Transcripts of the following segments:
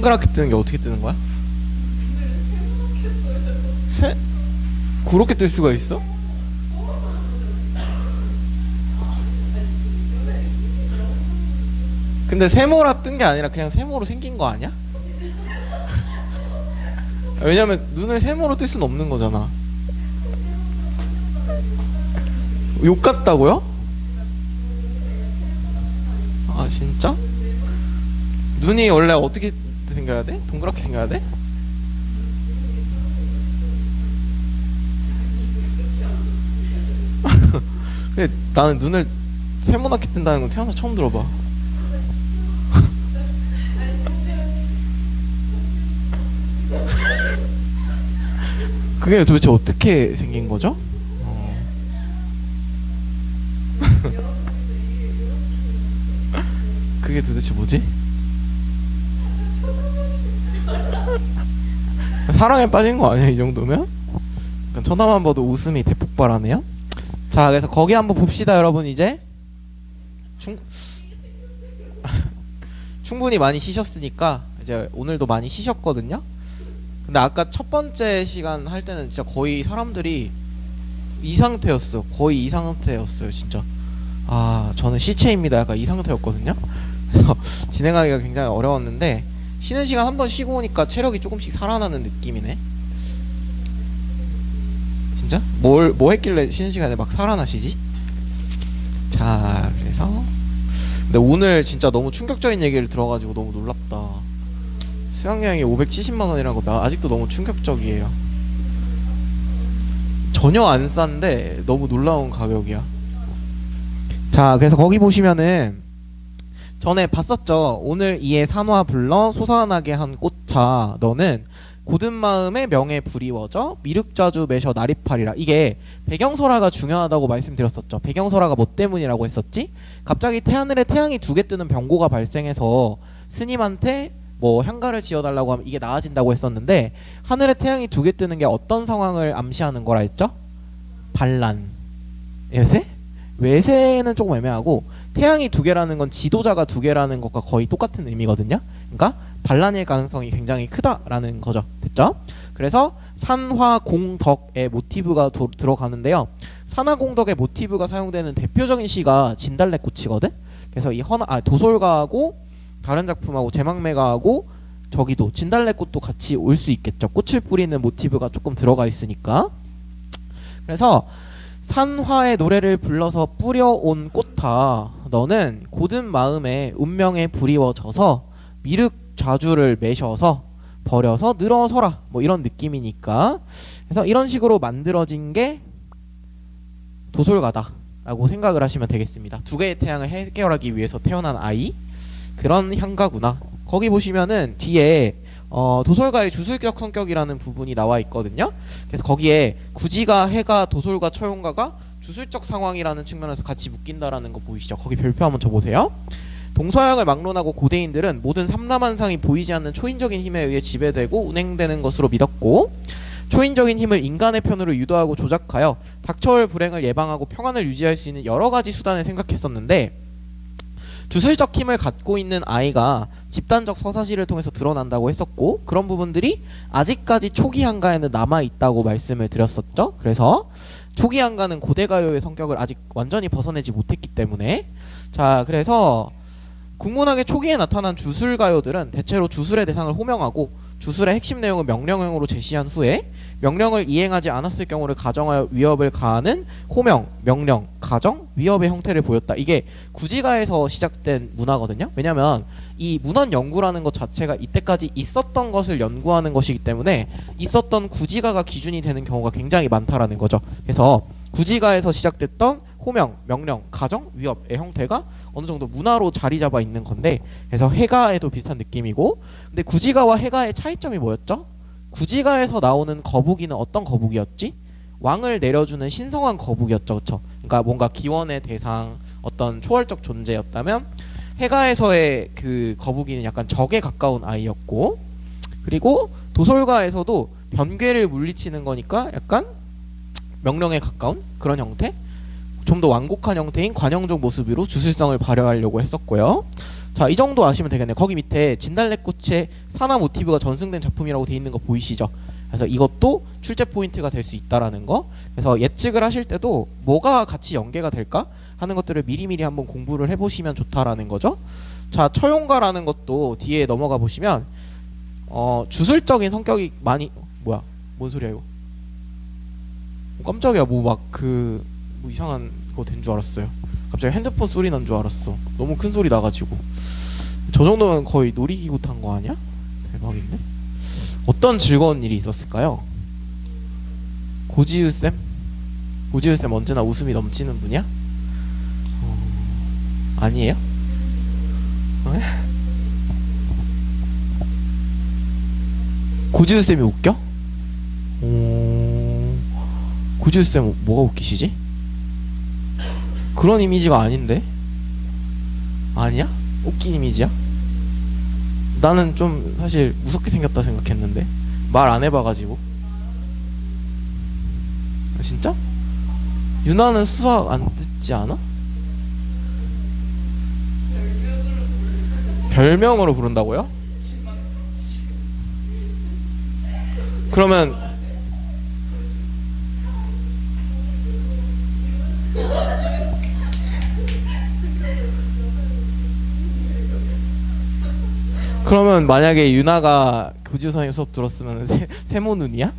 동그랗게 뜨는 게 어떻게 뜨는 거야? 그렇게 뜰 수가 있어? 근데 세모라 뜬 게 아니라 그냥 세모로 생긴 거 아니야? 왜냐면 눈을 세모로 뜰 수는 없는 거잖아. 욕 같다고요? 아 진짜? 눈이 원래 어떻게 생겨야 돼? 동그랗게 생겨야 돼? 근데 나는 눈을 세모나게 뜬다는 건 태어나서 처음 들어봐. 그게 도대체 어떻게 생긴 거죠? 그게 도대체 뭐지? 사랑에 빠진 거 아니야 이 정도면? 쳐다만 봐도 웃음이 대폭발하네요. 자, 그래서 거기 한번 봅시다 여러분. 이제 충분히 많이 쉬셨으니까 이제 오늘도 많이 쉬셨거든요. 근데 아까 첫 번째 시간 할 때는 진짜 거의 사람들이 이 상태였어. 거의 이 상태였어요 진짜. 아 저는 시체입니다 약간 이 상태였거든요. 그래서 진행하기가 굉장히 어려웠는데 쉬는 시간 한 번 쉬고 오니까 체력이 조금씩 살아나는 느낌이네. 진짜? 뭐 했길래 쉬는 시간에 막 살아나시지? 자 그래서 근데 오늘 진짜 너무 충격적인 얘기를 들어가지고 너무 놀랍다. 수강여행이 570만원이라는 거 아직도 너무 충격적이에요. 전혀 안 싼데 너무 놀라운 가격이야. 자 그래서 거기 보시면은 전에 봤었죠. 오늘 이에 산화 불러 솟아나게 한 꽃차 너는 고든 마음의 명에 불이워져 미륵자주 매셔 나리팔이라. 이게 배경설화가 중요하다고 말씀드렸었죠. 배경설화가 뭐 때문이라고 했었지? 갑자기 하늘에 태양이 두 개 뜨는 병고가 발생해서 스님한테 뭐 향가를 지어달라고 하면 이게 나아진다고 했었는데 하늘에 태양이 두 개 뜨는 게 어떤 상황을 암시하는 거라 했죠? 반란. 외세? 외세는 조금 애매하고 태양이 두 개라는 건 지도자가 두 개라는 것과 거의 똑같은 의미거든요. 그러니까 반란일 가능성이 굉장히 크다라는 거죠. 됐죠? 그래서 산화공덕의 모티브가 들어가는데요. 산화공덕의 모티브가 사용되는 대표적인 시가 진달래꽃이거든. 그래서 이 도솔가하고 다른 작품하고 제망매가하고 저기도 진달래꽃도 같이 올 수 있겠죠. 꽃을 뿌리는 모티브가 조금 들어가 있으니까. 그래서 산화의 노래를 불러서 뿌려온 꽃아 너는 고든 마음에 운명에 불이워져서 미륵 좌주를 매셔서 버려서 늘어서라 뭐 이런 느낌이니까. 그래서 이런 식으로 만들어진 게 도솔가다 라고 생각을 하시면 되겠습니다. 두 개의 태양을 해결하기 위해서 태어난 아이, 그런 향가구나. 거기 보시면은 뒤에 도솔가의 주술적 성격이라는 부분이 나와 있거든요. 그래서 거기에 구지가, 해가, 도솔가, 처용가가 주술적 상황이라는 측면에서 같이 묶인다라는 거 보이시죠? 거기 별표 한번 쳐보세요. 동서양을 막론하고 고대인들은 모든 삼라만상이 보이지 않는 초인적인 힘에 의해 지배되고 운행되는 것으로 믿었고, 초인적인 힘을 인간의 편으로 유도하고 조작하여 닥쳐올 불행을 예방하고 평안을 유지할 수 있는 여러가지 수단을 생각했었는데, 주술적 힘을 갖고 있는 아이가 집단적 서사시를 통해서 드러난다고 했었고, 그런 부분들이 아직까지 초기 한가에는 남아있다고 말씀을 드렸었죠. 그래서 초기 한가는 고대가요의 성격을 아직 완전히 벗어내지 못했기 때문에, 자 그래서 국문학의 초기에 나타난 주술가요들은 대체로 주술의 대상을 호명하고 주술의 핵심 내용을 명령형으로 제시한 후에 명령을 이행하지 않았을 경우를 가정하여 위협을 가하는 호명, 명령, 가정, 위협의 형태를 보였다. 이게 구지가에서 시작된 문화거든요. 왜냐면 이 문헌 연구라는 것 자체가 이때까지 있었던 것을 연구하는 것이기 때문에 있었던 구지가가 기준이 되는 경우가 굉장히 많다라는 거죠. 그래서 구지가에서 시작됐던 호명, 명령, 가정, 위협의 형태가 어느 정도 문화로 자리 잡아 있는 건데, 그래서 해가에도 비슷한 느낌이고, 근데 구지가와 해가의 차이점이 뭐였죠? 구지가에서 나오는 거북이는 어떤 거북이였지? 왕을 내려주는 신성한 거북이였죠. 그쵸? 그러니까 뭔가 기원의 대상, 어떤 초월적 존재였다면 해가에서의 그 거북이는 약간 적에 가까운 아이였고, 그리고 도솔가에서도 변괴를 물리치는 거니까 약간 명령에 가까운 그런 형태? 좀 더 완곡한 형태인 관형적 모습으로 주술성을 발휘하려고 했었고요. 자, 이 정도 아시면 되겠네요. 거기 밑에 진달래꽃의 산화 모티브가 전승된 작품이라고 돼 있는 거 보이시죠? 그래서 이것도 출제 포인트가 될 수 있다라는 거. 그래서 예측을 하실 때도 뭐가 같이 연계가 될까 하는 것들을 미리미리 한번 공부를 해보시면 좋다라는 거죠. 자, 처용가라는 것도 뒤에 넘어가 보시면 주술적인 성격이 많이 뭐야? 뭔 소리야 이거? 깜짝이야. 뭐 막 뭐 이상한 거 된 줄 알았어요. 갑자기 핸드폰 소리 난 줄 알았어. 너무 큰 소리 나가지고. 저 정도면 거의 놀이기구 탄 거 아니야? 대박인데? 어떤 즐거운 일이 있었을까요? 고지우쌤? 고지우쌤 언제나 웃음이 넘치는 분이야? 아니에요? 고지우쌤이 웃겨? 고지우쌤 뭐가 웃기시지? 그런 이미지가 아닌데? 아니야? 웃긴 이미지야? 나는 좀 사실 무섭게 생겼다 생각했는데 말 안 해봐가지고. 진짜? 유나는 수학 안 듣지 않아? 별명으로 부른다고요? 그러면 만약에 유나가 교지우 선생님 수업 들었으면 세모눈이야?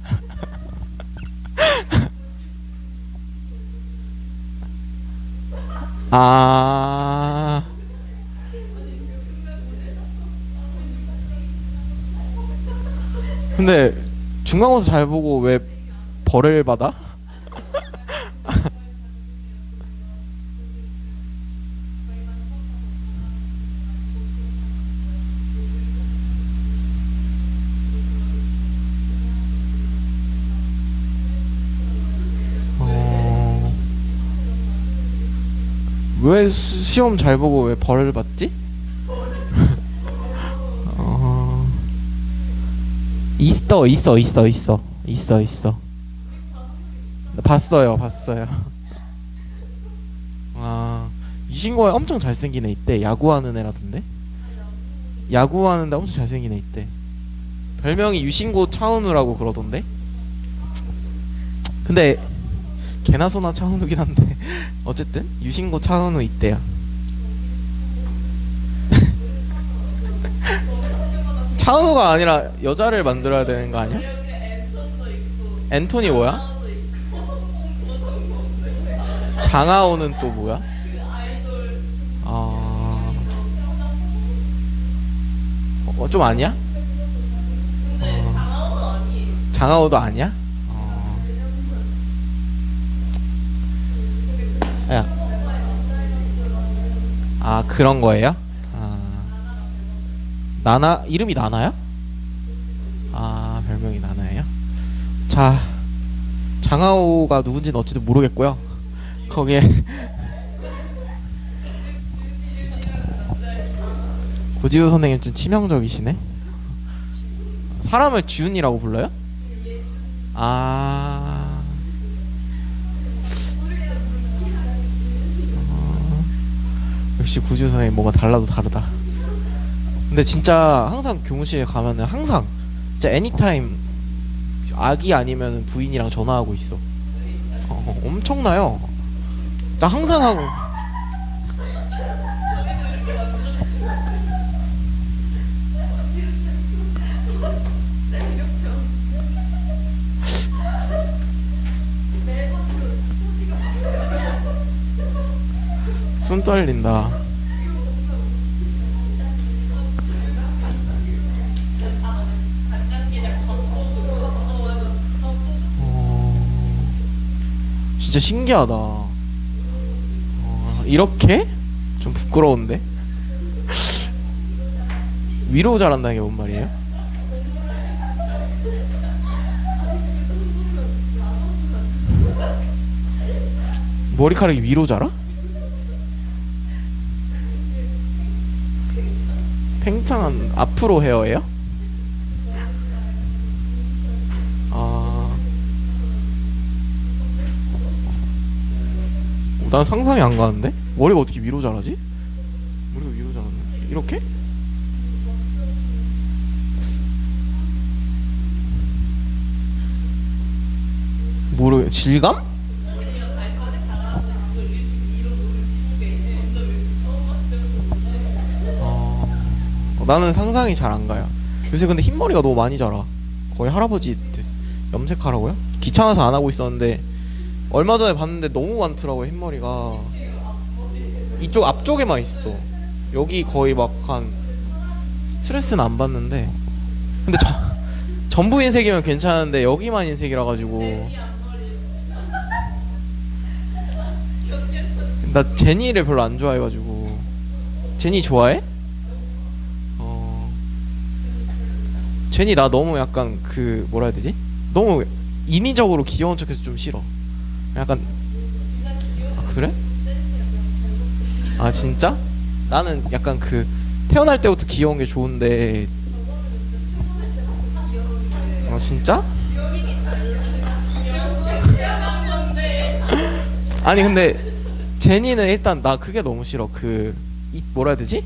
아. 근데 중간고사 잘 보고 왜 벌을 받아? 왜 시험 잘 보고 왜 벌을 받지? 있어. 봤어요. 아, 유신고에 엄청 잘생긴 애 있대. 야구하는 애라던데. 야구하는데 엄청 잘생긴 애 있대. 별명이 유신고 차은우라고 그러던데. 근데 개나 소나 차은우긴 한데 어쨌든 유신고 차은우 있대요. 차은우가 아니라 여자를 만들어야 되는 거 아니야? 앤토니 뭐야? 장하오는 또 뭐야? 좀 아니야? 장하오도 아니야? 야. 아, 그런 거예요? 나나, 이름이 나나야? 아, 별명이 나나예요? 자, 장하오가 누군지는 어찌든 모르겠고요. 거기에 고지우 선생님 좀 치명적이시네. 사람을 지훈이라고 불러요? 아, 역시 고지우 선생님 뭐가 달라도 다르다. 근데 진짜 항상 교무실에 가면은 항상 진짜 애니타임 아기 아니면 부인이랑 전화하고 있어. 엄청나요. 나 항상 하고. 손 떨린다. 진짜 신기하다. 이렇게? 좀 부끄러운데? 위로 자란다는 게 뭔 말이에요? 머리카락이 위로 자라? 팽창한 앞으로 헤어예요? 난 상상이 안 가는데? 머리가 어떻게 위로 자라지? 머리가 위로 자라네. 이렇게? 질감? 나는 상상이 잘 안 가요. 요새 근데 흰머리가 너무 많이 자라. 거의 할아버지 염색하라고요? 귀찮아서 안 하고 있었는데 얼마 전에 봤는데 너무 많더라고요. 흰머리가 이쪽 앞쪽에만 있어. 여기 거의 막 한 스트레스는 안 받는데, 근데 전부 흰색이면 괜찮은데 여기만 흰색이라 가지고. 나 제니를 별로 안 좋아해가지고. 제니 좋아해? 제니 나 너무 약간 그 뭐라 해야 되지? 너무 인위적으로 귀여운 척해서 좀 싫어. 약간. 그래? 아 진짜? 나는 약간 그 태어날 때부터 귀여운 게 좋은데. 진짜? 아니 근데 제니는 일단 나 그게 너무 싫어. 뭐라 해야 되지?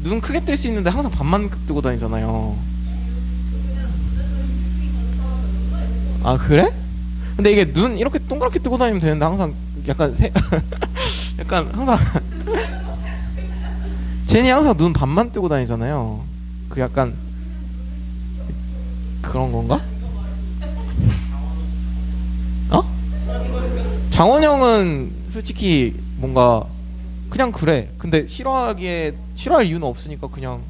눈 크게 뜰 수 있는데 항상 반만 뜨고 다니잖아요. 아 그래? 근데 이게 눈 이렇게 동그랗게 뜨고 다니면 되는데 항상 약간 약간 항상 제니 항상 눈 반만 뜨고 다니잖아요. 그 약간 그런 건가? 어? 장원영은 솔직히 뭔가 그냥 그래. 근데 싫어할 이유는 없으니까 그냥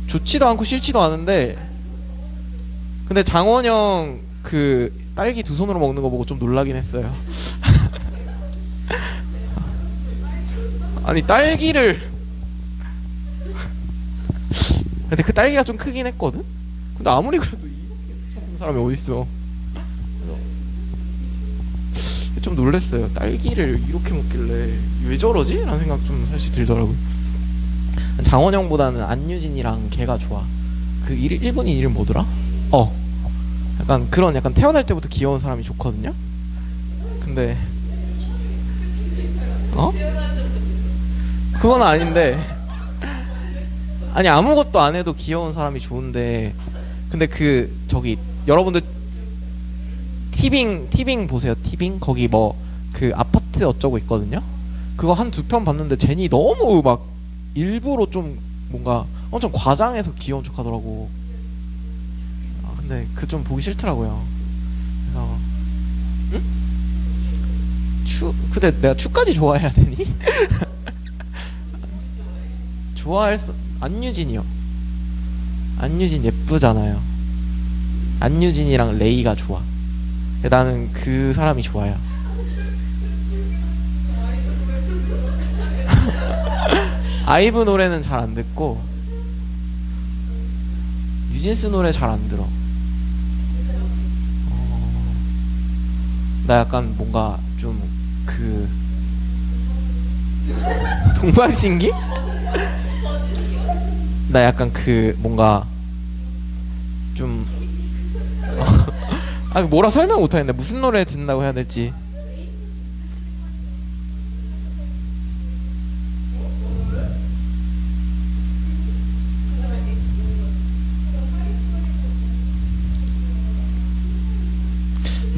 좋지도 않고 싫지도 않은데. 근데 장원영 그 딸기 두 손으로 먹는 거 보고 좀 놀라긴 했어요. 아니 딸기를 근데 그 딸기가 좀 크긴 했거든? 근데 아무리 그래도 이렇게 먹는 사람이 어딨어. 그래서 좀 놀랬어요. 딸기를 이렇게 먹길래 왜 저러지? 라는 생각 좀 사실 들더라고요. 장원영보다는 안유진이랑 걔가 좋아. 그 일본인 이름 뭐더라? 약간 그런 약간 태어날 때부터 귀여운 사람이 좋거든요? 근데 그건 아닌데. 아니 아무것도 안 해도 귀여운 사람이 좋은데. 근데 저기 여러분들 티빙 보세요. 티빙 거기 뭐 그 아파트 어쩌고 있거든요. 그거 한 두 편 봤는데 제니 너무 막 일부러 좀 뭔가 엄청 과장해서 귀여운 척 하더라고. 근데 그 좀 보기 싫더라고요. 그래서 응? 근데 내가 추까지 좋아해야 되니? 안유진이요. 안유진 예쁘잖아요. 안유진이랑 레이가 좋아. 나는 그 사람이 좋아요. 아이브 노래는 잘 안 듣고 뉴진스 노래 잘 안 들어. 나 약간 뭔가 좀 동방신기? 나 약간 뭔가 좀 뭐라 설명 못하겠네. 무슨 노래 듣는다고 해야 될지.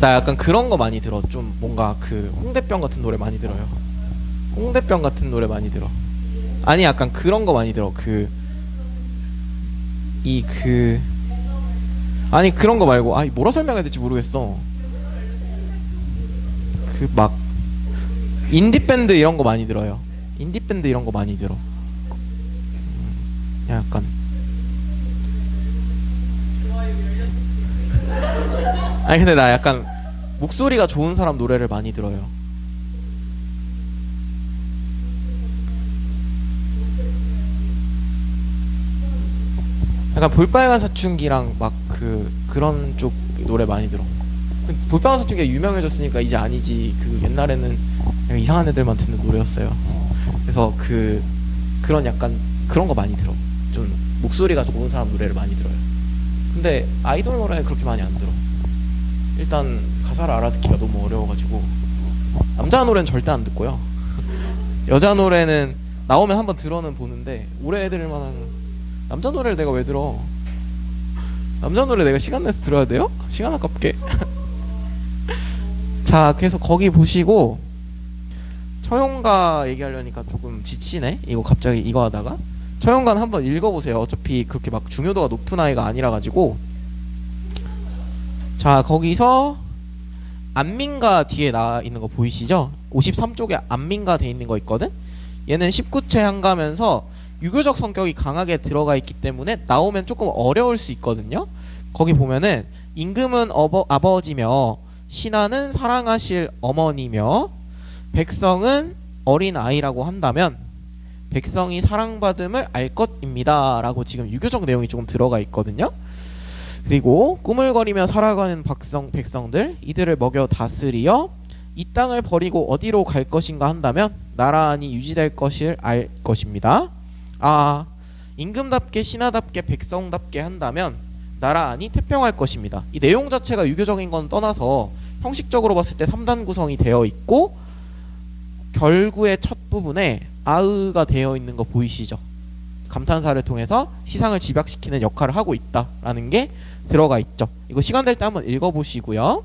나 약간 그런 거 많이 들어. 좀 뭔가 홍대병 같은 노래 많이 들어요. 홍대병 같은 노래 많이 들어. 아니 약간 그런 거 많이 들어. 아니 그런 거 말고 뭐라 설명해야 될지 모르겠어. 막 인디밴드 이런 거 많이 들어요. 인디밴드 이런 거 많이 들어. 약간 아니 근데 나 약간 목소리가 좋은 사람 노래를 많이 들어요. 약간 볼빨간 사춘기랑 막 그런 쪽 노래 많이 들어. 볼빨간 사춘기가 유명해졌으니까 이제 아니지. 옛날에는 그냥 이상한 애들만 듣는 노래였어요. 그래서 그런 약간 그런 거 많이 들어. 좀 목소리가 좋은 사람 노래를 많이 들어요. 근데 아이돌 노래는 그렇게 많이 안 들어. 일단 가사를 알아듣기가 너무 어려워가지고. 남자 노래는 절대 안 듣고요. 여자 노래는 나오면 한번 들어는 보는데 오래 들을 만한. 남자 노래를 내가 왜 들어? 남자 노래 내가 시간 내서 들어야 돼요? 시간 아깝게. 자, 그래서 거기 보시고 처용가 얘기하려니까 조금 지치네. 이거 갑자기 이거 하다가 처용가는 한번 읽어보세요. 어차피 그렇게 막 중요도가 높은 아이가 아니라 가지고. 자, 거기서 안민가 뒤에 나와 있는 거 보이시죠? 53쪽에 안민가 돼 있는 거 있거든? 얘는 19채 향가면서 유교적 성격이 강하게 들어가 있기 때문에 나오면 조금 어려울 수 있거든요. 거기 보면은 임금은 아버지며 신하는 사랑하실 어머니며 백성은 어린 아이라고 한다면 백성이 사랑받음을 알 것입니다 라고 지금 유교적 내용이 조금 들어가 있거든요. 그리고 꾸물거리며 살아가는 백성들 이들을 먹여 다스리어 이 땅을 버리고 어디로 갈 것인가 한다면 나라안이 유지될 것을 알 것입니다. 아, 임금답게 신하답게 백성답게 한다면 나라안이 태평할 것입니다. 이 내용 자체가 유교적인 건 떠나서 형식적으로 봤을 때 3단 구성이 되어 있고 결구의 첫 부분에 아으가 되어 있는 거 보이시죠? 감탄사를 통해서 시상을 집약시키는 역할을 하고 있다라는 게 들어가 있죠. 이거 시간 될 때 한번 읽어보시고요.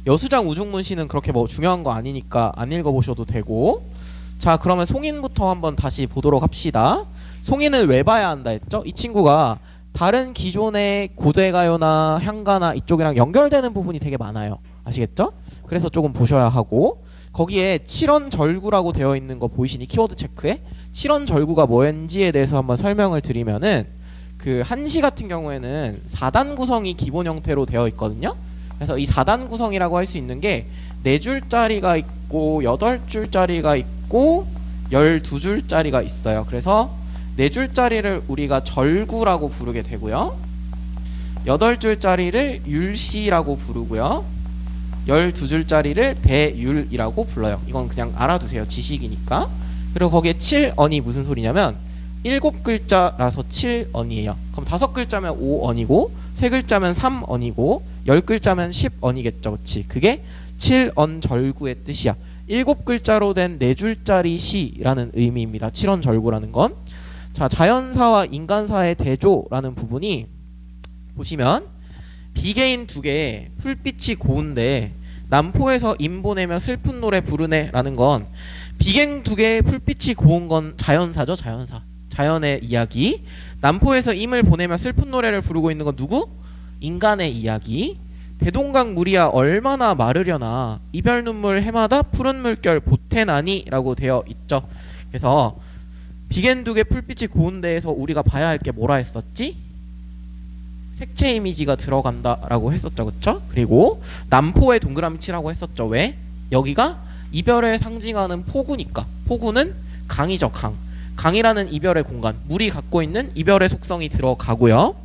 여수장 우중문시는 그렇게 뭐 중요한 거 아니니까 안 읽어보셔도 되고. 자, 그러면 송인부터 한번 다시 보도록 합시다. 송인을 왜 봐야 한다 했죠? 이 친구가 다른 기존의 고대가요나 향가나 이쪽이랑 연결되는 부분이 되게 많아요. 아시겠죠? 그래서 조금 보셔야 하고, 거기에 칠언절구라고 되어 있는 거 보이시니 키워드 체크에 칠언절구가 뭔지에 대해서 한번 설명을 드리면은, 그 한시 같은 경우에는 4단 구성이 기본 형태로 되어 있거든요. 그래서 이 4단 구성이라고 할 수 있는 게 4줄짜리가 있고 8줄짜리가 있고 12줄짜리가 있어요. 그래서 4줄짜리를 우리가 절구라고 부르게 되고요, 8줄짜리를 율시라고 부르고요, 12줄짜리를 대율이라고 불러요. 이건 그냥 알아두세요. 지식이니까. 그리고 거기에 7언이 무슨 소리냐면 7글자라서 7언이에요. 그럼 5글자면 5언이고 3글자면 3언이고 10글자면 10언이겠죠. 그치? 그게 7언절구의 뜻이야. 7글자로 된 4줄짜리 시라는 의미입니다. 7언절구라는 건. 자, 자연사와 인간사의 대조라는 부분이 보시면 비개인 2개 풀빛이 고운데 남포에서 임 보내며 슬픈 노래 부르네 라는 건, 비갱 2개의 풀빛이 고운 건 자연사죠. 자연사, 자연의 이야기. 남포에서 임을 보내며 슬픈 노래를 부르고 있는 건 누구? 인간의 이야기. 대동강 물이야 얼마나 마르려나 이별 눈물 해마다 푸른 물결 보태나니 라고 되어 있죠. 그래서 비갱 2개 풀빛이 고운 데에서 우리가 봐야 할 게 뭐라 했었지? 색채 이미지가 들어간다 라고 했었죠. 그쵸? 그리고 남포에 동그라미 치라고 했었죠. 왜? 여기가 이별을 상징하는 포구니까. 포구는 강이죠. 강. 강이라는 이별의 공간, 물이 갖고 있는 이별의 속성이 들어가고요.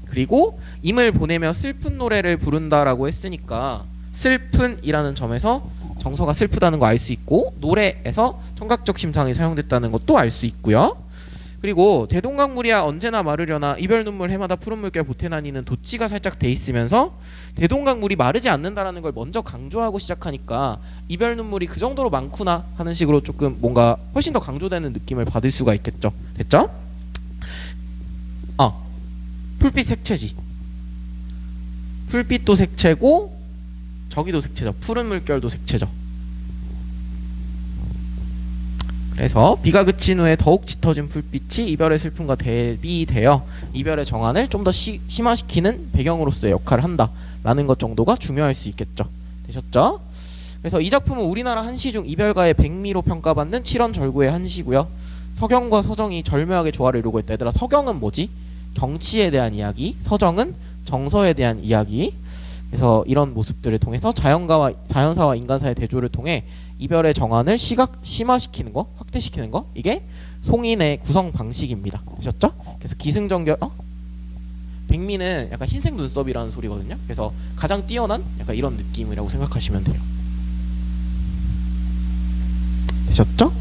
그리고 임을 보내며 슬픈 노래를 부른다라고 했으니까 슬픈이라는 점에서 정서가 슬프다는 거 알 수 있고, 노래에서 청각적 심상이 사용됐다는 것도 알 수 있고요. 그리고 대동강물이야 언제나 마르려나 이별 눈물 해마다 푸른 물결 보태나니는 도치가 살짝 돼 있으면서 대동강물이 마르지 않는다라는 걸 먼저 강조하고 시작하니까 이별 눈물이 그 정도로 많구나 하는 식으로 조금 뭔가 훨씬 더 강조되는 느낌을 받을 수가 있겠죠. 됐죠? 풀빛 색채지. 풀빛도 색채고 저기도 색채죠. 푸른 물결도 색채죠. 그래서 비가 그친 후에 더욱 짙어진 불빛이 이별의 슬픔과 대비되어 이별의 정환을 좀 더 심화시키는 배경으로서의 역할을 한다라는 것 정도가 중요할 수 있겠죠. 되셨죠? 그래서 이 작품은 우리나라 한시 중 이별가의 백미로 평가받는 칠언절구의 한시고요. 서경과 서정이 절묘하게 조화를 이루고 있다. 얘들아, 서경은 뭐지? 경치에 대한 이야기, 서정은 정서에 대한 이야기. 그래서 이런 모습들을 통해서 자연사와 인간사의 대조를 통해 이별의 정환을 심화시키는 거, 확대시키는 거, 이게 송인의 구성 방식입니다. 되셨죠? 그래서 기승전결, 백미는 약간 흰색 눈썹이라는 소리거든요. 그래서 가장 뛰어난 약간 이런 느낌이라고 생각하시면 돼요. 되셨죠? 자,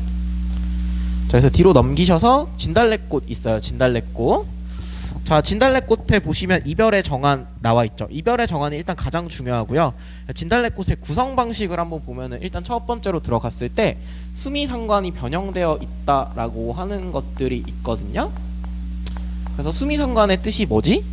그래서 뒤로 넘기셔서 진달래꽃 있어요. 진달래꽃. 자, 진달래꽃에 보시면 이별의 정안 나와 있죠. 이별의 정안이 일단 가장 중요하고요. 진달래꽃의 구성 방식을 한번 보면은 일단 첫 번째로 들어갔을 때 수미상관이 변형되어 있다라고 하는 것들이 있거든요. 그래서 수미상관의 뜻이 뭐지?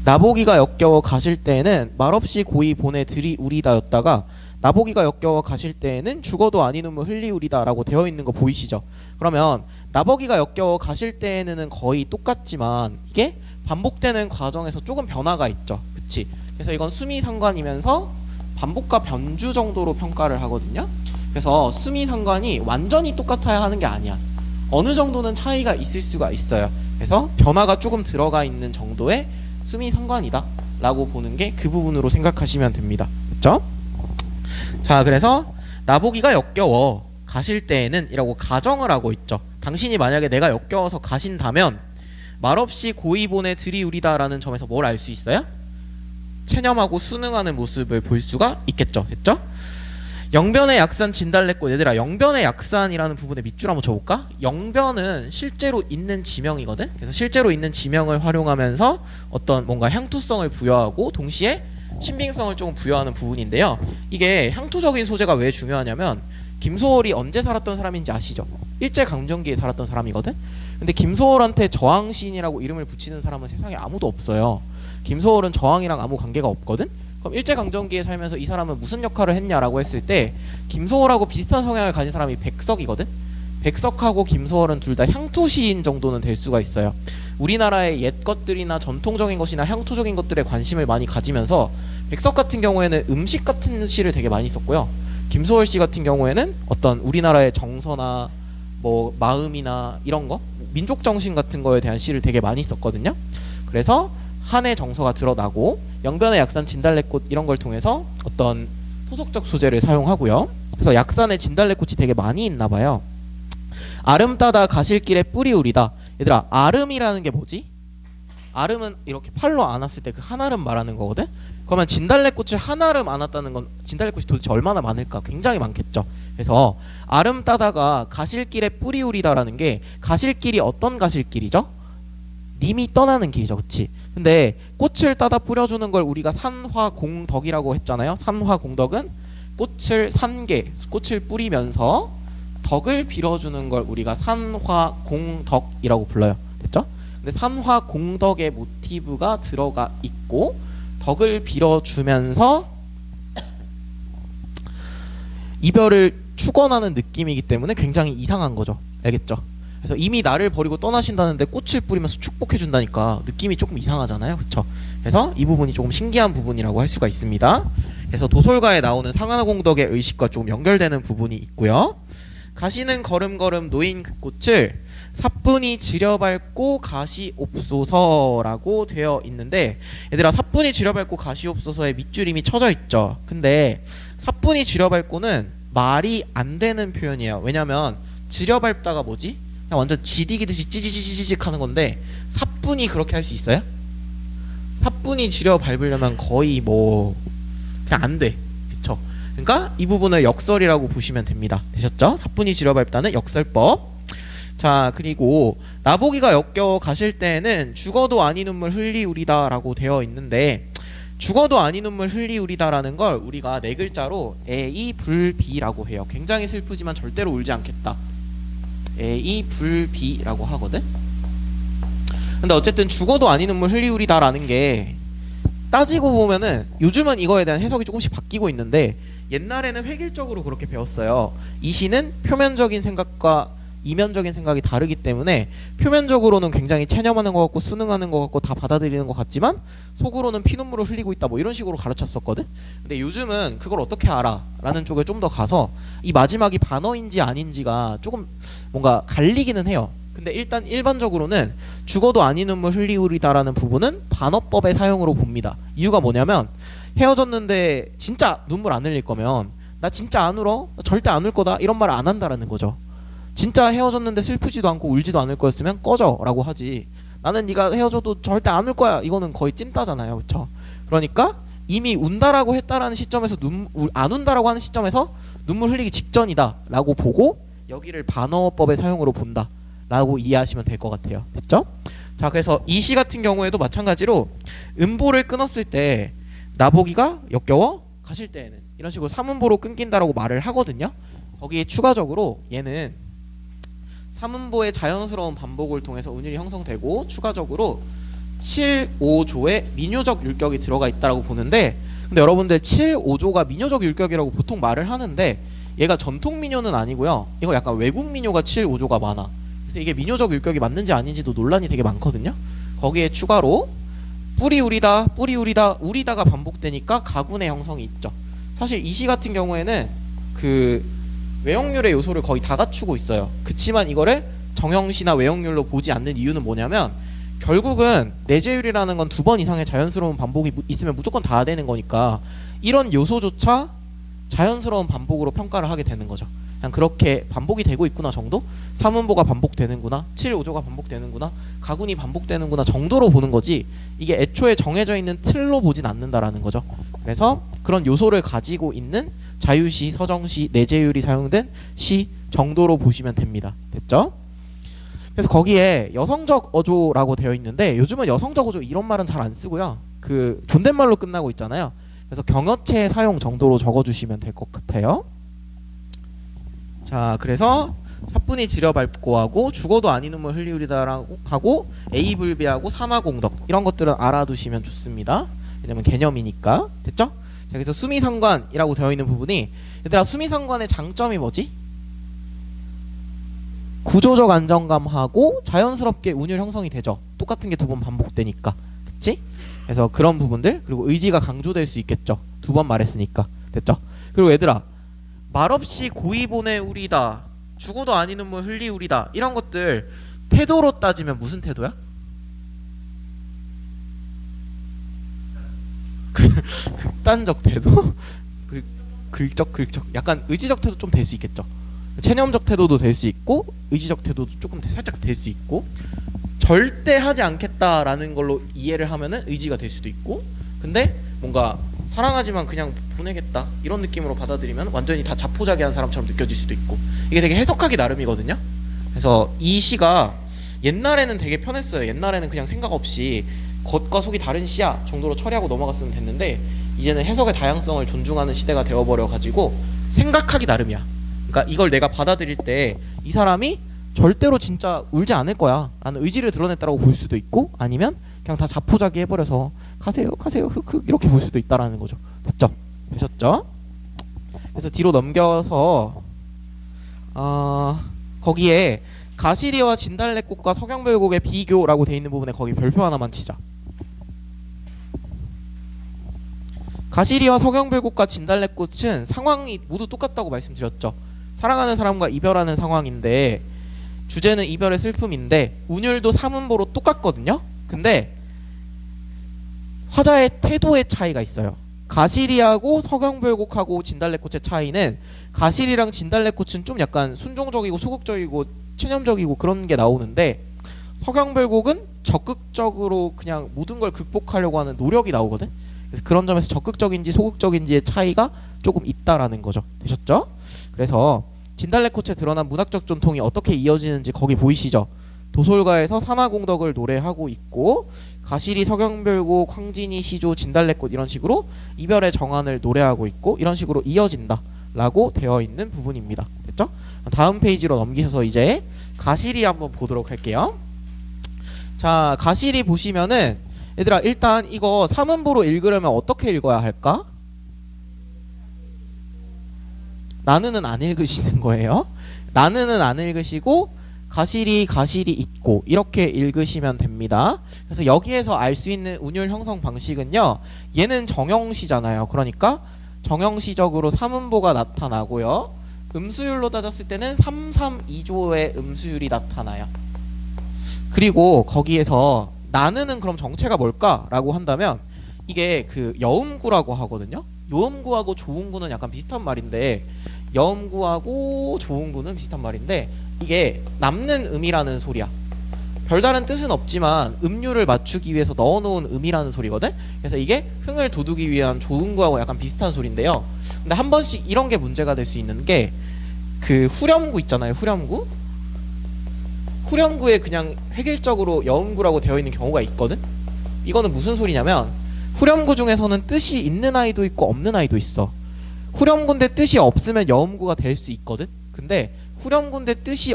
나보기가 역겨워 가실 때에는 말없이 고이 보내 들이우리다였다가 나보기가 역겨워 가실 때에는 죽어도 아닌 눈물 흘리우리다라고 되어 있는 거 보이시죠? 그러면 나보기가 역겨워 가실 때에는 거의 똑같지만 이게 반복되는 과정에서 조금 변화가 있죠. 그치? 그래서 이건 수미상관이면서 반복과 변주 정도로 평가를 하거든요. 그래서 수미상관이 완전히 똑같아야 하는 게 아니야. 어느 정도는 차이가 있을 수가 있어요. 그래서 변화가 조금 들어가 있는 정도의 수미상관이다 라고 보는 게 그 부분으로 생각하시면 됩니다. 그쵸? 자, 그래서 나보기가 역겨워 가실 때에는 이라고 가정을 하고 있죠. 당신이 만약에 내가 역겨워서 가신다면 말없이 고이 보내 들이우리다 라는 점에서 뭘 알 수 있어요? 체념하고 순응하는 모습을 볼 수가 있겠죠. 됐죠? 영변의 약산 진달래꽃. 얘들아, 영변의 약산이라는 부분에 밑줄 한번 쳐볼까? 영변은 실제로 있는 지명이거든. 그래서 실제로 있는 지명을 활용하면서 어떤 뭔가 향토성을 부여하고 동시에 신빙성을 조금 부여하는 부분인데요. 이게 향토적인 소재가 왜 중요하냐면 김소월이 언제 살았던 사람인지 아시죠? 일제강점기에 살았던 사람이거든. 근데 김소월한테 저항시인이라고 이름을 붙이는 사람은 세상에 아무도 없어요. 김소월은 저항이랑 아무 관계가 없거든. 그럼 일제강점기에 살면서 이 사람은 무슨 역할을 했냐라고 했을 때 김소월하고 비슷한 성향을 가진 사람이 백석이거든. 백석하고 김소월은 둘 다 향토시인 정도는 될 수가 있어요. 우리나라의 옛 것들이나 전통적인 것이나 향토적인 것들에 관심을 많이 가지면서 백석 같은 경우에는 음식 같은 시를 되게 많이 썼고요. 김소월 씨 같은 경우에는 어떤 우리나라의 정서나 뭐 마음이나 이런 거, 민족 정신 같은 거에 대한 시를 되게 많이 썼거든요. 그래서 한의 정서가 드러나고 영변의 약산 진달래꽃 이런 걸 통해서 어떤 토속적 소재를 사용하고요. 그래서 약산에 진달래꽃이 되게 많이 있나 봐요. 아름 따다 가실 길에 뿌리 우리다. 얘들아, 아름이라는 게 뭐지? 아름은 이렇게 팔로 안았을 때 그 한아름 말하는 거거든. 그러면 진달래꽃을 한아름 안았다는 건 진달래꽃이 도대체 얼마나 많을까? 굉장히 많겠죠. 그래서 아름 따다가 가실 길에 뿌리 우리다라는 게 가실 길이 어떤 가실 길이죠? 님이 떠나는 길이죠. 그치? 근데 꽃을 따다 뿌려주는 걸 우리가 산화공덕이라고 했잖아요. 산화공덕은 꽃을 산개, 꽃을 뿌리면서 덕을 빌어주는 걸 우리가 산화공덕이라고 불러요. 됐죠? 근데 산화공덕의 모티브가 들어가 있고 덕을 빌어주면서 이별을 축원하는 느낌이기 때문에 굉장히 이상한 거죠. 알겠죠? 그래서 이미 나를 버리고 떠나신다는데 꽃을 뿌리면서 축복해준다니까 느낌이 조금 이상하잖아요. 그쵸? 그래서 이 부분이 조금 신기한 부분이라고 할 수가 있습니다. 그래서 도솔가에 나오는 상하공덕의 의식과 좀 연결되는 부분이 있고요. 가시는 걸음걸음 놓인 그 꽃을 사뿐히 지려밟고 가시옵소서라고 되어 있는데, 얘들아, 사뿐히 지려밟고 가시옵소서에 밑줄임이 쳐져 있죠. 근데 사뿐히 지려밟고는 말이 안 되는 표현이에요. 왜냐면 지려밟다가 뭐지? 그냥 완전 지디기듯이 찌지지지직 하는 건데 사뿐히 그렇게 할 수 있어요? 사뿐히 지려밟으려면 거의 뭐 그냥 안 돼. 그쵸? 그러니까 이 부분을 역설이라고 보시면 됩니다. 되셨죠? 사뿐히 지려밟다는 역설법. 자, 그리고 나보기가 역겨워 가실 때에는 죽어도 아니 눈물 흘리우리다 라고 되어 있는데, 죽어도 아니 눈물 흘리우리다라는 걸 우리가 네 글자로 애이 불비라고 해요. 굉장히 슬프지만 절대로 울지 않겠다. 애이 불비라고 하거든. 근데 어쨌든 죽어도 아니 눈물 흘리우리다라는 게 따지고 보면은 요즘은 이거에 대한 해석이 조금씩 바뀌고 있는데, 옛날에는 획일적으로 그렇게 배웠어요. 이 시는 표면적인 생각과 이면적인 생각이 다르기 때문에 표면적으로는 굉장히 체념하는 것 같고 순응하는 것 같고 다 받아들이는 것 같지만 속으로는 피눈물을 흘리고 있다, 뭐 이런 식으로 가르쳤었거든. 근데 요즘은 그걸 어떻게 알아? 라는 쪽에 좀 더 가서 이 마지막이 반어인지 아닌지가 조금 뭔가 갈리기는 해요. 근데 일단 일반적으로는 죽어도 아니 눈물 흘리우리다라는 부분은 반어법의 사용으로 봅니다. 이유가 뭐냐면 헤어졌는데 진짜 눈물 안 흘릴 거면 나 진짜 안 울어? 나 절대 안 울 거다, 이런 말 안 한다라는 거죠. 진짜 헤어졌는데 슬프지도 않고 울지도 않을 거였으면 꺼져 라고 하지, 나는 네가 헤어져도 절대 안 울 거야, 이거는 거의 찐따잖아요. 그쵸? 그러니까 이미 운다라고 했다라는 시점에서 안 운다라고 하는 시점에서 눈물 흘리기 직전이다 라고 보고 여기를 반어법의 사용으로 본다 라고 이해하시면 될 것 같아요. 됐죠? 자, 그래서 이 시 같은 경우에도 마찬가지로 음보를 끊었을 때 나보기가 역겨워 가실 때에는 이런 식으로 삼음보로 끊긴다라고 말을 하거든요. 거기에 추가적으로 얘는 삼음보의 자연스러운 반복을 통해서 운율이 형성되고 추가적으로 7, 5조의 민요적 율격이 들어가 있다라고 보는데, 근데 여러분들 7, 5조가 민요적 율격이라고 보통 말을 하는데 얘가 전통 민요는 아니고요. 이거 약간 외국 민요가 7, 5조가 많아. 그래서 이게 민요적 율격이 맞는지 아닌지도 논란이 되게 많거든요. 거기에 추가로 뿌리 우리다, 뿌리 우리다, 우리다가 반복되니까 가군의 형성이 있죠. 사실 이 시 같은 경우에는 그 외형률의 요소를 거의 다 갖추고 있어요. 그치만 이거를 정형시나 외형률로 보지 않는 이유는 뭐냐면 결국은 내재율이라는 건 2번 이상의 자연스러운 반복이 있으면 무조건 다 되는 거니까 이런 요소조차 자연스러운 반복으로 평가를 하게 되는 거죠. 그냥 그렇게 반복이 되고 있구나 정도? 삼음보가 반복되는구나, 7, 5조가 반복되는구나, 가군이 반복되는구나 정도로 보는 거지 이게 애초에 정해져 있는 틀로 보진 않는다라는 거죠. 그래서 그런 요소를 가지고 있는 자유시, 서정시, 내재율이 사용된 시 정도로 보시면 됩니다. 됐죠? 그래서 거기에 여성적 어조라고 되어 있는데 요즘은 여성적 어조 이런 말은 잘 안 쓰고요. 그 존댓말로 끝나고 있잖아요. 그래서 경어체 사용 정도로 적어주시면 될 것 같아요. 자, 그래서 사뿐히 지려밟고 하고 죽어도 안 이놈을 흘리우리다라고 하고 A불비하고 삼화공덕 이런 것들은 알아두시면 좋습니다. 왜냐면 개념이니까. 됐죠? 자, 그래서 수미상관이라고 되어 있는 부분이, 얘들아 수미상관의 장점이 뭐지? 구조적 안정감하고 자연스럽게 운율 형성이 되죠. 똑같은 게 2번 반복되니까. 그치? 그래서 그런 부분들, 그리고 의지가 강조될 수 있겠죠. 2번 말했으니까. 됐죠? 그리고 얘들아 말없이 고이 보내우리다, 죽어도 안 이놈을 흘리우리다 이런 것들 태도로 따지면 무슨 태도야? 극단적 태도? 글적 약간 의지적 태도 좀 될 수 있겠죠. 체념적 태도도 될 수 있고 의지적 태도도 조금 살짝 될 수 있고, 절대 하지 않겠다라는 걸로 이해를 하면은 의지가 될 수도 있고, 근데 뭔가 사랑하지만 그냥 보내겠다 이런 느낌으로 받아들이면 완전히 다 자포자기한 사람처럼 느껴질 수도 있고, 이게 되게 해석하기 나름이거든요. 그래서 이 시가 옛날에는 되게 편했어요. 옛날에는 그냥 생각 없이 겉과 속이 다른 시야 정도로 처리하고 넘어갔으면 됐는데 이제는 해석의 다양성을 존중하는 시대가 되어버려 가지고 생각하기 나름이야. 그러니까 이걸 내가 받아들일 때 이 사람이 절대로 진짜 울지 않을 거야 라는 의지를 드러냈다고 볼 수도 있고, 아니면 그냥 다 자포자기 해버려서 가세요 흑흑 이렇게 볼 수도 있다라는 거죠. 됐죠? 되셨죠? 그래서 뒤로 넘겨서 거기에 가시리와 진달래꽃과 석영별곡의 비교라고 돼 있는 부분에 거기 별표 하나만 치자. 가시리와 석영별곡과 진달래꽃은 상황이 모두 똑같다고 말씀드렸죠. 사랑하는 사람과 이별하는 상황인데 주제는 이별의 슬픔인데 운율도 삼음보로 똑같거든요. 근데 화자의 태도의 차이가 있어요. 가시리하고 석영별곡하고 진달래꽃의 차이는, 가시리랑 진달래꽃은 좀 약간 순종적이고 소극적이고 체념적이고 그런 게 나오는데 석영별곡은 적극적으로 그냥 모든 걸 극복하려고 하는 노력이 나오거든. 그래서 그런 점에서 적극적인지 소극적인지의 차이가 조금 있다라는 거죠. 되셨죠? 그래서 진달래꽃에 드러난 문학적 전통이 어떻게 이어지는지 거기 보이시죠? 도솔가에서 산하공덕을 노래하고 있고 가시리, 석영별곡, 황진이, 시조, 진달래꽃 이런 식으로 이별의 정안을 노래하고 있고 이런 식으로 이어진다 라고 되어 있는 부분입니다. 됐죠? 다음 페이지로 넘기셔서 이제 가시리 한번 보도록 할게요. 자, 가시리 보시면은 얘들아 일단 이거 삼음보로 읽으려면 어떻게 읽어야 할까? 나는은 안 읽으시는 거예요. 나는은 안 읽으시고 가시리 있고 이렇게 읽으시면 됩니다. 그래서 여기에서 알 수 있는 운율 형성 방식은요, 얘는 정형시잖아요. 그러니까 정형시적으로 삼음보가 나타나고요, 음수율로 따졌을 때는 332조의 음수율이 나타나요. 그리고 거기에서 나는은 그럼 정체가 뭘까? 라고 한다면 이게 그 여음구라고 하거든요. 요음구하고 조음구는 약간 비슷한 말인데, 여음구하고 조음구는 비슷한 말인데 이게 남는 음이라는 소리야. 별다른 뜻은 없지만 음률을 맞추기 위해서 넣어놓은 음이라는 소리거든. 그래서 이게 흥을 돋우기 위한 조음구하고 약간 비슷한 소리인데요. 근데 한 번씩 이런 게 문제가 될 수 있는 게 그 후렴구 있잖아요. 후렴구 후렴구에 그냥 획일적으로 여음구라고 되어 있는 경우가 있거든. 이거는 무슨 소리냐면 후렴구 중에서는 뜻이 있는 아이도 있고 없는 아이도 있어. 후렴구인데 뜻이 없으면 여음구가 될 수 있거든. 근데 후렴구인데 뜻이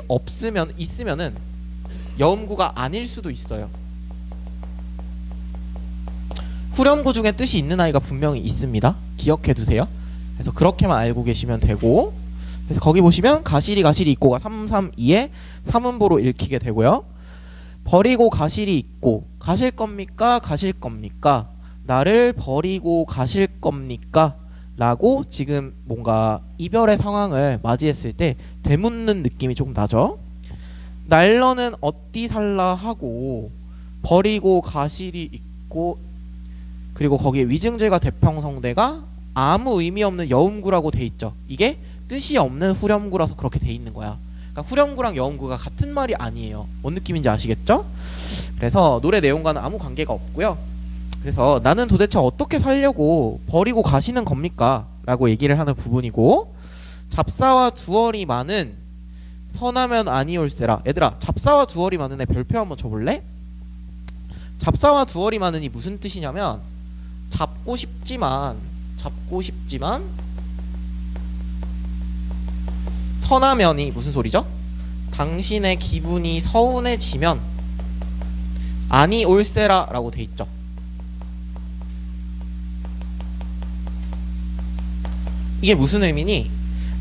있으면은 여음구가 아닐 수도 있어요. 후렴구 중에 뜻이 있는 아이가 분명히 있습니다. 기억해 두세요. 그래서 그렇게만 알고 계시면 되고, 그래서 거기 보시면 가시리 있고가 332에 3음보로 읽히게 되고요. 버리고 가시리 있고 가실 겁니까? 가실 겁니까? 나를 버리고 가실 겁니까? 라고 지금 뭔가 이별의 상황을 맞이했을 때 되묻는 느낌이 조금 나죠. 날러는 어디 살라 하고 버리고 가시리 있고, 그리고 거기에 위증질과 대평성대가 아무 의미 없는 여음구라고 돼 있죠. 이게 뜻이 없는 후렴구라서 그렇게 돼 있는 거야. 그러니까 후렴구랑 여음구가 같은 말이 아니에요. 뭔 느낌인지 아시겠죠? 그래서 노래 내용과는 아무 관계가 없고요. 그래서 나는 도대체 어떻게 살려고 버리고 가시는 겁니까? 라고 얘기를 하는 부분이고, 잡사와 두얼이 많은 선하면 아니올세라. 얘들아, 잡사와 두얼이 많은 애 별표 한번 쳐볼래? 잡사와 두얼이 많은이 무슨 뜻이냐면 잡고 싶지만 선하면이 무슨 소리죠? 당신의 기분이 서운해지면 아니올세라 라고 돼 있죠. 이게 무슨 의미니?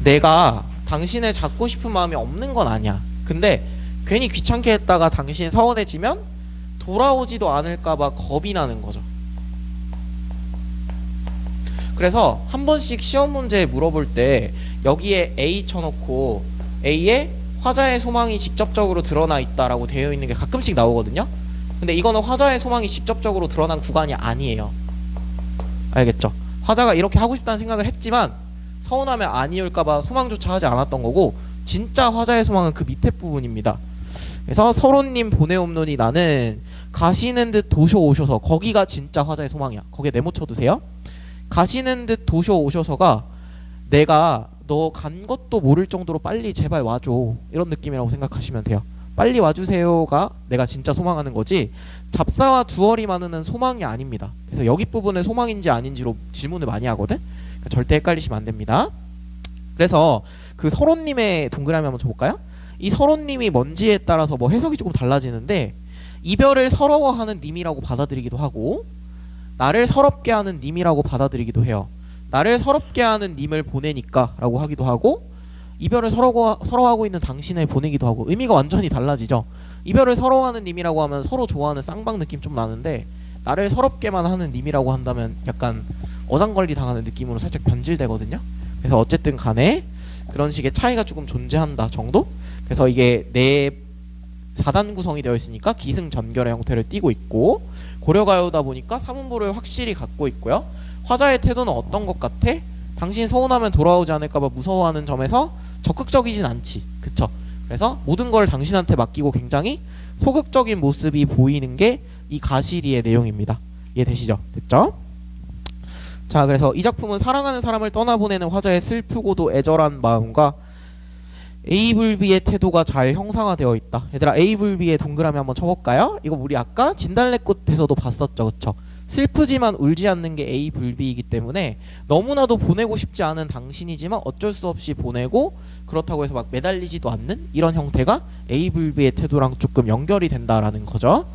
내가 당신을 잡고 싶은 마음이 없는 건 아니야. 근데 괜히 귀찮게 했다가 당신 서운해지면 돌아오지도 않을까봐 겁이 나는 거죠. 그래서 한 번씩 시험 문제에 물어볼 때 여기에 A 쳐놓고 A에 화자의 소망이 직접적으로 드러나 있다라고 되어 있는 게 가끔씩 나오거든요. 근데 이거는 화자의 소망이 직접적으로 드러난 구간이 아니에요. 알겠죠? 화자가 이렇게 하고 싶다는 생각을 했지만 서운하면 아니올까봐 소망조차 하지 않았던 거고, 진짜 화자의 소망은 그 밑에 부분입니다. 그래서 서로님 보내옵노니 나는 가시는 듯 도쇼 오셔서, 거기가 진짜 화자의 소망이야. 거기에 네모 쳐두세요. 가시는 듯 도쇼 오셔서가 내가 너 간 것도 모를 정도로 빨리 제발 와줘, 이런 느낌이라고 생각하시면 돼요. 빨리 와주세요가 내가 진짜 소망하는 거지, 잡사와 두얼이 많은 소망이 아닙니다. 그래서 여기 부분은 소망인지 아닌지로 질문을 많이 하거든. 그러니까 절대 헷갈리시면 안 됩니다. 그래서 그 서로님의 동그라미 한번 쳐볼까요? 이 서로님이 뭔지에 따라서 뭐 해석이 조금 달라지는데, 이별을 서러워하는 님이라고 받아들이기도 하고 나를 서럽게 하는 님이라고 받아들이기도 해요. 나를 서럽게 하는 님을 보내니까 라고 하기도 하고, 이별을 서러워하고 있는 당신을 보내기도 하고, 의미가 완전히 달라지죠. 이별을 서러워하는 님이라고 하면 서로 좋아하는 쌍방 느낌 좀 나는데, 나를 서럽게만 하는 님이라고 한다면 약간 어장관리 당하는 느낌으로 살짝 변질되거든요. 그래서 어쨌든 간에 그런 식의 차이가 조금 존재한다 정도? 그래서 이게 네 4단 구성이 되어 있으니까 기승전결의 형태를 띠고 있고, 고려가요다 보니까 삼음보를 확실히 갖고 있고요. 화자의 태도는 어떤 것 같아? 당신 서운하면 돌아오지 않을까봐 무서워하는 점에서 적극적이진 않지. 그쵸? 그래서 모든 걸 당신한테 맡기고 굉장히 소극적인 모습이 보이는 게 이 가시리의 내용입니다. 이해되시죠? 됐죠? 자, 그래서 이 작품은 사랑하는 사람을 떠나보내는 화자의 슬프고도 애절한 마음과 A불비의 태도가 잘 형상화되어 있다. 얘들아, A불비의 동그라미 한번 쳐볼까요? 이거 우리 아까 진달래꽃에서도 봤었죠. 그쵸? 슬프지만 울지 않는 게 A불비이기 때문에 너무나도 보내고 싶지 않은 당신이지만 어쩔 수 없이 보내고, 그렇다고 해서 막 매달리지도 않는 이런 형태가 A불비의 태도랑 조금 연결이 된다라는 거죠.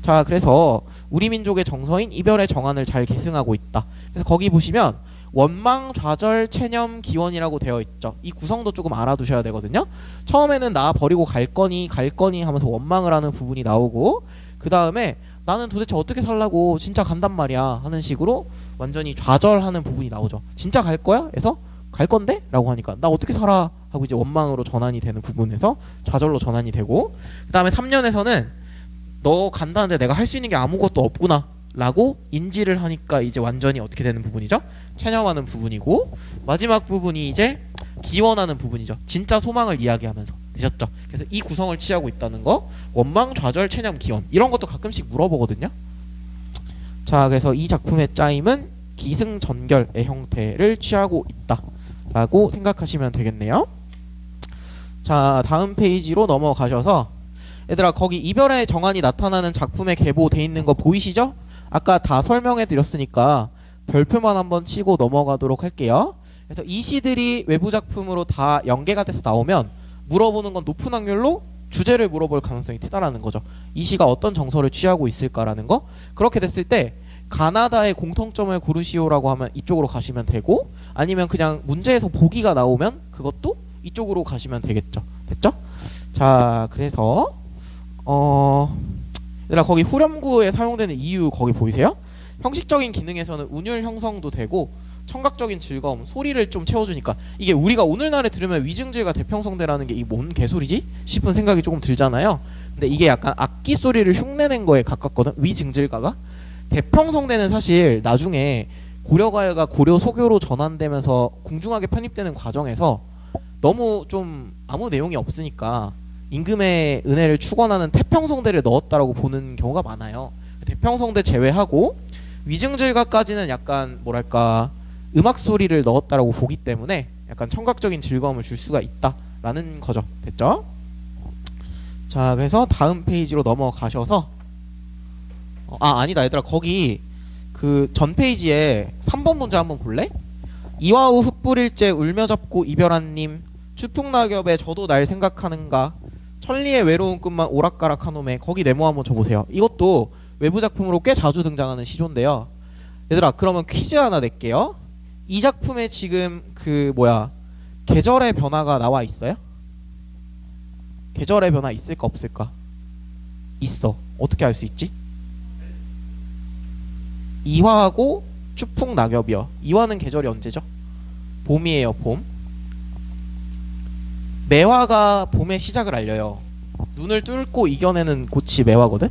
자, 그래서 우리 민족의 정서인 이별의 정안을 잘 계승하고 있다. 그래서 거기 보시면 원망, 좌절, 체념, 기원이라고 되어 있죠. 이 구성도 조금 알아두셔야 되거든요. 처음에는 나 버리고 갈 거니 하면서 원망을 하는 부분이 나오고, 그 다음에 나는 도대체 어떻게 살라고 진짜 간단 말이야 하는 식으로 완전히 좌절하는 부분이 나오죠. 진짜 갈 거야? 해서 갈 건데? 라고 하니까 나 어떻게 살아? 하고 이제 원망으로 전환이 되는 부분에서 좌절로 전환이 되고, 그 다음에 3년에서는 너 간다는데 내가 할 수 있는 게 아무것도 없구나 라고 인지를 하니까 이제 완전히 어떻게 되는 부분이죠? 체념하는 부분이고, 마지막 부분이 이제 기원하는 부분이죠. 진짜 소망을 이야기하면서. 되셨죠? 그래서 이 구성을 취하고 있다는 거, 원망, 좌절, 체념, 기원, 이런 것도 가끔씩 물어보거든요. 자, 그래서 이 작품의 짜임은 기승전결의 형태를 취하고 있다 라고 생각하시면 되겠네요. 자, 다음 페이지로 넘어가셔서 얘들아 거기 이별의 정한이 나타나는 작품의 계보 돼 있는 거 보이시죠? 아까 다 설명해 드렸으니까 별표만 한번 치고 넘어가도록 할게요. 그래서 이 시들이 외부 작품으로 다 연계가 돼서 나오면 물어보는 건 높은 확률로 주제를 물어볼 가능성이 크다라는 거죠. 이 시가 어떤 정서를 취하고 있을까라는 거. 그렇게 됐을 때 가나다의 공통점을 고르시오라고 하면 이쪽으로 가시면 되고, 아니면 그냥 문제에서 보기가 나오면 그것도 이쪽으로 가시면 되겠죠. 됐죠? 자, 그래서 얘들아 거기 후렴구에 사용되는 이유 거기 보이세요? 형식적인 기능에서는 운율 형성도 되고 청각적인 즐거움, 소리를 좀 채워주니까, 이게 우리가 오늘날에 들으면 위증질과 대평성대라는 게 이 뭔 개소리지? 싶은 생각이 조금 들잖아요. 근데 이게 약간 악기 소리를 흉내낸 거에 가깝거든. 위증질가가. 대평성대는 사실 나중에 고려가요가 고려 소교로 전환되면서 궁중하게 편입되는 과정에서 너무 좀 아무 내용이 없으니까 임금의 은혜를 축원하는 태평성대를 넣었다라고 보는 경우가 많아요. 대평성대 제외하고 위증질가까지는 약간 뭐랄까 음악 소리를 넣었다라고 보기 때문에 약간 청각적인 즐거움을 줄 수가 있다라는 거죠. 됐죠? 자, 그래서 다음 페이지로 넘어가셔서 아니다 얘들아 거기 그 전 페이지에 3번 문제 한번 볼래? 이화우 흩뿌릴째 울며 잡고 이별한 님, 추풍낙엽에 저도 날 생각하는가, 천리의 외로운 끝만 오락가락 한놈에, 거기 네모 한번 줘보세요. 이것도 외부 작품으로 꽤 자주 등장하는 시조인데요. 얘들아 그러면 퀴즈 하나 낼게요. 이 작품에 지금 그 계절의 변화가 나와 있어요? 계절의 변화 있을까 없을까? 있어. 어떻게 알 수 있지? 이화하고 추풍낙엽이요. 이화는 계절이 언제죠? 봄이에요. 봄. 매화가 봄의 시작을 알려요. 눈을 뚫고 이겨내는 꽃이 매화거든.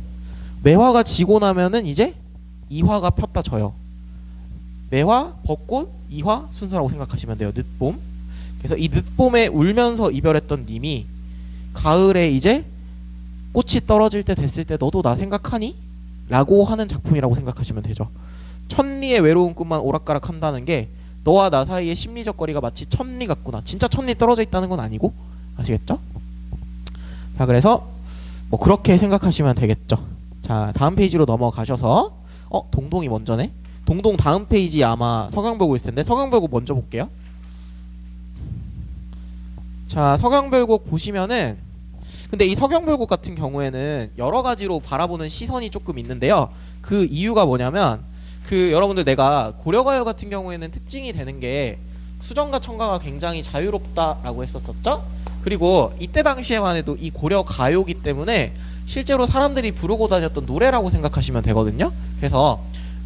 매화가 지고 나면은 이제 이화가 폈다 져요. 매화, 벚꽃, 이화 순서라고 생각하시면 돼요. 늦봄. 그래서 이 늦봄에 울면서 이별했던 님이 가을에 이제 꽃이 떨어질 때 됐을 때 너도 나 생각하니? 라고 하는 작품이라고 생각하시면 되죠. 천리의 외로운 꿈만 오락가락 한다는 게 너와 나 사이의 심리적 거리가 마치 천리 같구나. 진짜 천리 떨어져 있다는 건 아니고, 아시겠죠? 자, 그래서 뭐 그렇게 생각하시면 되겠죠. 자, 다음 페이지로 넘어가셔서 동동이 먼저네. 동동 다음 페이지 아마 서경별고 있을 텐데 서경별고 먼저 볼게요. 자, 서경별곡 보시면은, 근데 이 서경별곡 같은 경우에는 여러 가지로 바라보는 시선이 조금 있는데요. 그 이유가 뭐냐면, 여러분들 내가 고려가요 같은 경우에는 특징이 되는 게 수정과 청가가 굉장히 자유롭다라고 했었었죠. 그리고 이때 당시에만 해도 이 고려가요기 때문에 실제로 사람들이 부르고 다녔던 노래라고 생각하시면 되거든요. 그래서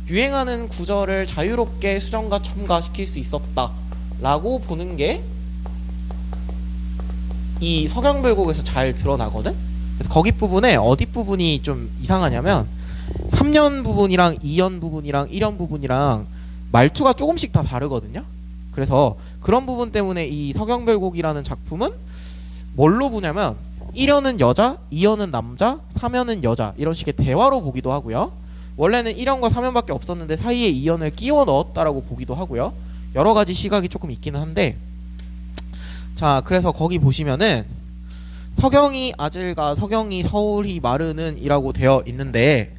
유행하는 구절을 자유롭게 수정과 첨가시킬 수 있었다라고 보는 게 이 서경별곡에서 잘 드러나거든. 그래서 거기 부분에 어디 부분이 좀 이상하냐면 3년 부분이랑 2연 부분이랑 1연 부분이랑 말투가 조금씩 다 다르거든요. 그래서 그런 부분 때문에 이 서경별곡이라는 작품은 뭘로 보냐면 1연은 여자, 2연은 남자, 3연은 여자, 이런 식의 대화로 보기도 하고요. 원래는 1연과 3연밖에 없었는데 사이에 2연을 끼워 넣었다라고 보기도 하고요. 여러 가지 시각이 조금 있기는 한데, 자, 그래서 거기 보시면은 서경이 아질가 서경이 서울이 마르는 이라고 되어 있는데,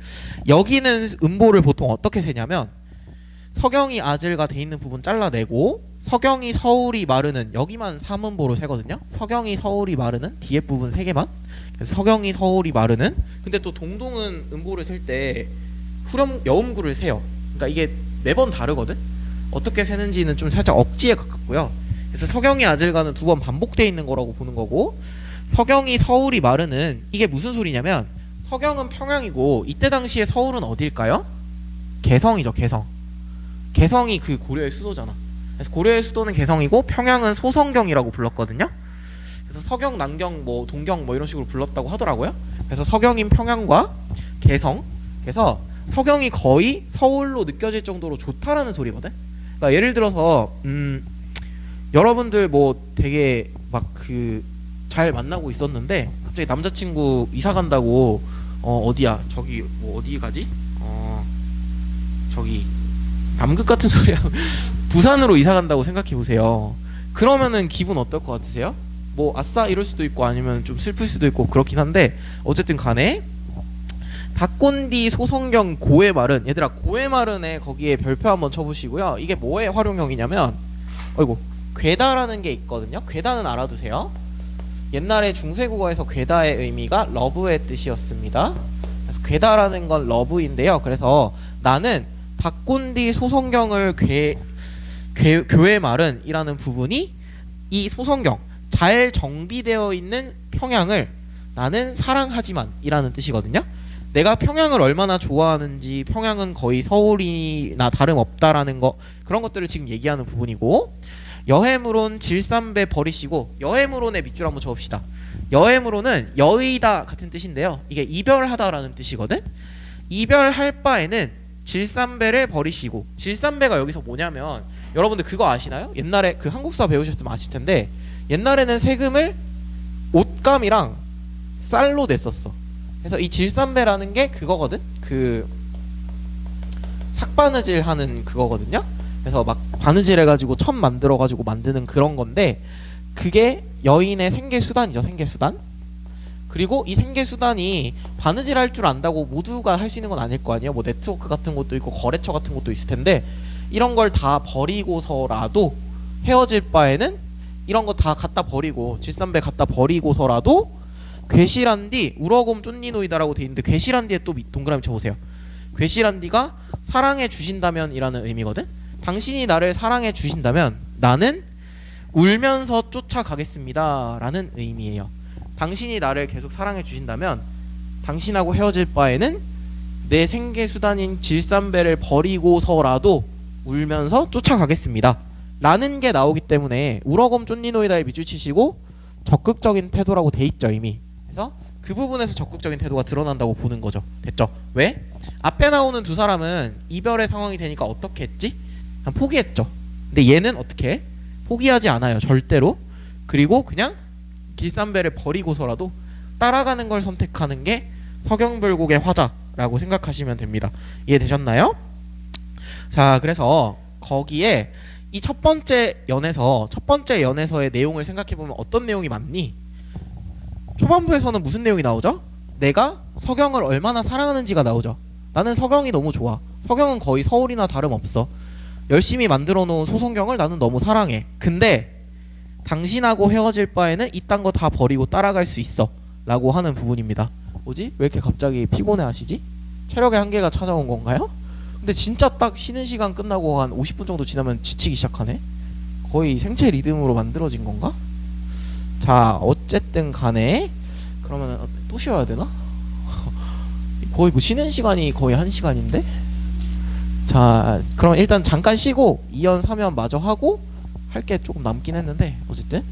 여기는 음보를 보통 어떻게 세냐면 서경이 아질가 돼 있는 부분 잘라내고 서경이 서울이 마르는 여기만 3음보로 세거든요. 서경이 서울이 마르는 뒤에 부분 3개만. 그래서 서경이 서울이 마르는. 근데 또 동동은 음보를 셀 때 후렴 여음구를 세요. 그러니까 이게 매번 다르거든. 어떻게 세는지는 좀 살짝 억지에 가깝고요. 그래서 서경이 아질가는 2번 반복되어 있는 거라고 보는 거고, 서경이 서울이 마르는 이게 무슨 소리냐면 서경은 평양이고 이때 당시에 서울은 어딜까요? 개성이죠. 개성. 개성이 그 고려의 수도잖아. 그래서 고려의 수도는 개성이고 평양은 소성경이라고 불렀거든요. 그래서 서경, 남경, 뭐 동경 뭐 이런 식으로 불렀다고 하더라고요. 그래서 서경인 평양과 개성. 그래서 서경이 거의 서울로 느껴질 정도로 좋다라는 소리거든. 그러니까 예를 들어서 여러분들 뭐 되게 막 잘 만나고 있었는데 갑자기 남자친구 이사 간다고 어디야 저기 뭐 어디 가지? 저기 남극 같은 소리야. 부산으로 이사 간다고 생각해 보세요. 그러면은 기분 어떨 것 같으세요? 뭐 아싸 이럴 수도 있고 아니면 좀 슬플 수도 있고 그렇긴 한데 어쨌든 간에 닭곤디 소성경 고해말은 얘들아 고해말은에 거기에 별표 한번 쳐보시고요. 이게 뭐의 활용형이냐면 어이구 괴다라는 게 있거든요. 괴다는 알아두세요. 옛날에 중세국어에서 괴다의 의미가 러브의 뜻이었습니다. 그래서 괴다라는 건 러브인데요. 그래서 나는 닭곤디 소성경을 교해말은 이라는 부분이 이 소성경 잘 정비되어 있는 평양을 나는 사랑하지만 이라는 뜻이거든요. 내가 평양을 얼마나 좋아하는지 평양은 거의 서울이나 다름없다라는 거 그런 것들을 지금 얘기하는 부분이고 여해물온 질삼배 버리시고 여해물온의 밑줄 한번 쳐봅시다. 여해물온은 여의다 같은 뜻인데요. 이게 이별하다라는 뜻이거든. 이별할 바에는 질삼배를 버리시고 질삼배가 여기서 뭐냐면 여러분들 그거 아시나요? 옛날에 그 한국사 배우셨으면 아실 텐데 옛날에는 세금을 옷감이랑 쌀로 냈었어. 그래서 이 질삼배라는 게 그거거든. 그 삭바느질 하는 그거거든요. 그래서 막 바느질 해가지고 천 만들어가지고 만드는 그런 건데 그게 여인의 생계수단이죠. 생계수단. 그리고 이 생계수단이 바느질 할 줄 안다고 모두가 할 수 있는 건 아닐 거 아니에요. 뭐 네트워크 같은 것도 있고 거래처 같은 것도 있을 텐데 이런 걸 다 버리고서라도 헤어질 바에는 이런 거 다 갖다 버리고 질삼배 갖다 버리고서라도 괴실한디 우러곰 쫀니노이다라고 돼 있는데 괴실한디에 또 동그라미 쳐보세요. 괴실한디가 사랑해 주신다면 이라는 의미거든. 당신이 나를 사랑해 주신다면 나는 울면서 쫓아가겠습니다 라는 의미예요. 당신이 나를 계속 사랑해 주신다면 당신하고 헤어질 바에는 내 생계수단인 질삼배를 버리고서라도 울면서 쫓아가겠습니다 라는 게 나오기 때문에 우러곰 쫀니노이다에 밑줄 치시고 적극적인 태도라고 돼 있죠 이미. 그래서 그 부분에서 적극적인 태도가 드러난다고 보는 거죠. 됐죠? 왜? 앞에 나오는 두 사람은 이별의 상황이 되니까 어떻게 했지? 그냥 포기했죠. 근데 얘는 어떻게 해? 포기하지 않아요. 절대로. 그리고 그냥 길삼배를 버리고서라도 따라가는 걸 선택하는 게 서경별곡의 화자라고 생각하시면 됩니다. 이해되셨나요? 자, 그래서 거기에 이 첫 번째 연에서의 내용을 생각해보면 어떤 내용이 맞니? 초반부에서는 무슨 내용이 나오죠? 내가 서경을 얼마나 사랑하는지가 나오죠. 나는 서경이 너무 좋아. 서경은 거의 서울이나 다름없어. 열심히 만들어 놓은 소성경을 나는 너무 사랑해. 근데 당신하고 헤어질 바에는 이딴 거 다 버리고 따라갈 수 있어 라고 하는 부분입니다. 뭐지? 왜 이렇게 갑자기 피곤해 하시지? 체력의 한계가 찾아온 건가요? 근데 진짜 딱 쉬는 시간 끝나고 한 50분 정도 지나면 지치기 시작하네? 거의 생체 리듬으로 만들어진 건가? 자, 어쨌든 간에 그러면 또 쉬어야 되나? 거의 뭐 쉬는 시간이 거의 1시간인데? 자, 그럼 일단 잠깐 쉬고 2연 3연 마저 하고 할 게 조금 남긴 했는데 어쨌든